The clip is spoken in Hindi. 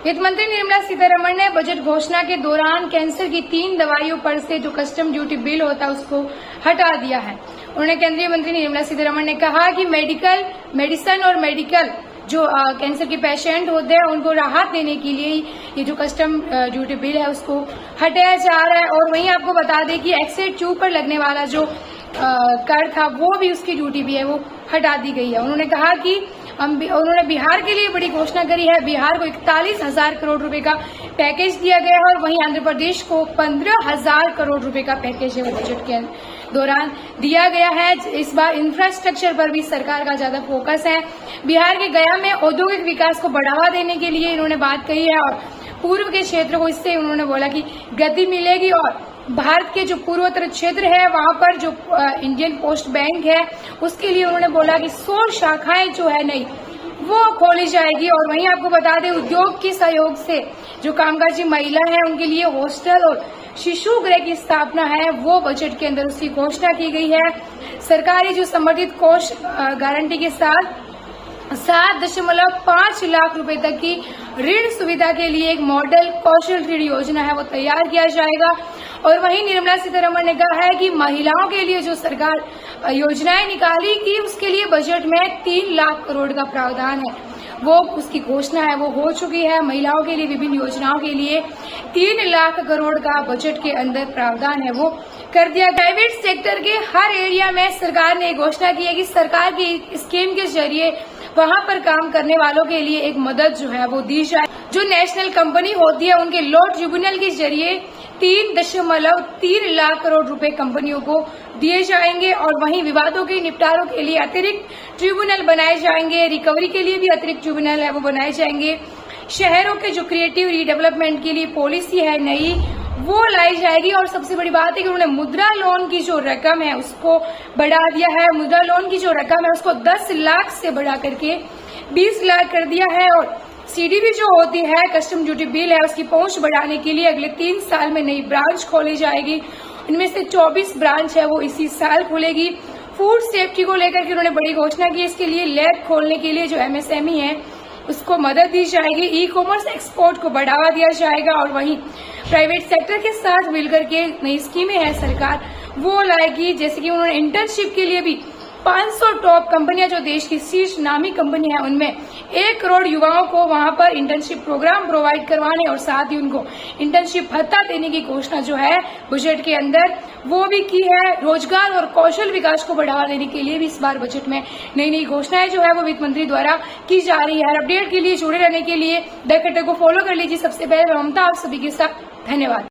वित्त मंत्री निर्मला सीतारमण ने बजट घोषणा के दौरान कैंसर की 3 दवाइयों पर से जो कस्टम ड्यूटी बिल होता है उसको हटा दिया है। उन्होंने केंद्रीय मंत्री निर्मला सीतारमण ने कहा कि मेडिसिन और मेडिकल जो कैंसर के पेशेंट होते हैं उनको राहत देने के लिए ये जो कस्टम ड्यूटी बिल है उसको हटाया जा रहा है। और वहीं आपको बता दें कि एक्साइज ट्यूब पर लगने वाला जो कर था वो भी उसकी ड्यूटी भी है वो हटा दी गई है। उन्होंने कहा कि उन्होंने बिहार के लिए बड़ी घोषणा करी है। बिहार को 41,000 करोड़ रुपए का पैकेज दिया गया है और वहीं आंध्र प्रदेश को 15,000 करोड़ रुपए का पैकेज है वो बजट के दौरान दिया गया है। इस बार इंफ्रास्ट्रक्चर पर भी सरकार का ज्यादा फोकस है। बिहार के गया में औद्योगिक विकास को बढ़ावा देने के लिए इन्होंने बात कही है और पूर्व के क्षेत्र को इससे उन्होंने बोला कि गति मिलेगी। और भारत के जो पूर्वोत्तर क्षेत्र है वहां पर जो इंडियन पोस्ट बैंक है उसके लिए उन्होंने बोला कि 100 शाखाएं जो है नई वो खोली जाएगी। और वहीं आपको बता दें उद्योग के सहयोग से जो कामकाजी महिला है उनके लिए हॉस्टल और शिशु गृह की स्थापना है वो बजट के अंदर उसकी घोषणा की गई है। सरकारी जो संबंधित कोष गारंटी के साथ 7.5 लाख रुपए तक की ऋण सुविधा के लिए एक मॉडल कौशल ऋण योजना है वो तैयार किया जाएगा। और वहीं निर्मला सीतारमण ने कहा है कि महिलाओं के लिए जो सरकार योजनाएं निकाली कि उसके लिए बजट में 3 लाख करोड़ का प्रावधान है वो उसकी घोषणा है वो हो चुकी है। महिलाओं के लिए विभिन्न योजनाओं के लिए 3 लाख करोड़ का बजट के अंदर प्रावधान है वो कर दिया। प्राइवेट सेक्टर के हर एरिया में सरकार ने घोषणा की है कि सरकार की स्कीम के जरिए वहां पर काम करने वालों के लिए एक मदद जो है वो दी जाए। जो नेशनल कंपनी होती है उनके लॉ ट्रिब्यूनल के जरिए 3.3 लाख करोड़ रुपए कंपनियों को दिए जाएंगे। और वहीं विवादों के निपटारों के लिए अतिरिक्त ट्रिब्यूनल बनाए जाएंगे। रिकवरी के लिए भी अतिरिक्त ट्रिब्यूनल है वो बनाए जाएंगे। शहरों के जो क्रिएटिव रीडेवलपमेंट के लिए पॉलिसी है नई वो लाई जाएगी। और सबसे बड़ी बात है कि उन्होंने मुद्रा लोन की जो रकम है उसको बढ़ा दिया है। मुद्रा लोन की जो रकम है उसको 10 लाख से बढ़ा करके 20 लाख कर दिया है। और सीडीबी जो होती है कस्टम ड्यूटी बिल है उसकी पहुंच बढ़ाने के लिए अगले 3 साल में नई ब्रांच खोली जाएगी। इनमें से 24 ब्रांच है वो इसी साल खुलेगी। फूड सेफ्टी को लेकर के उन्होंने बड़ी घोषणा की। इसके लिए लैब खोलने के लिए जो एमएसएमई है उसको मदद दी जाएगी। ई कॉमर्स एक्सपोर्ट को बढ़ावा दिया जाएगा। और वहीं प्राइवेट सेक्टर के साथ मिलकर के नई स्कीमें हैं सरकार वो लाएगी। जैसे कि उन्होंने इंटर्नशिप के लिए भी 500 टॉप कंपनियां जो देश की शीर्ष नामी कंपनी है उनमें 1 करोड़ युवाओं को वहां पर इंटर्नशिप प्रोग्राम प्रोवाइड करवाने और साथ ही उनको इंटर्नशिप भत्ता देने की घोषणा जो है बजट के अंदर वो भी की है। रोजगार और कौशल विकास को बढ़ावा देने के लिए भी इस बार बजट में नई नई घोषणाएं जो है वो वित्त मंत्री द्वारा की जा रही है। अपडेट के लिए जुड़े रहने के लिए द कट्टर को फॉलो कर लीजिए। सबसे पहले ममता आप सभी के साथ धन्यवाद।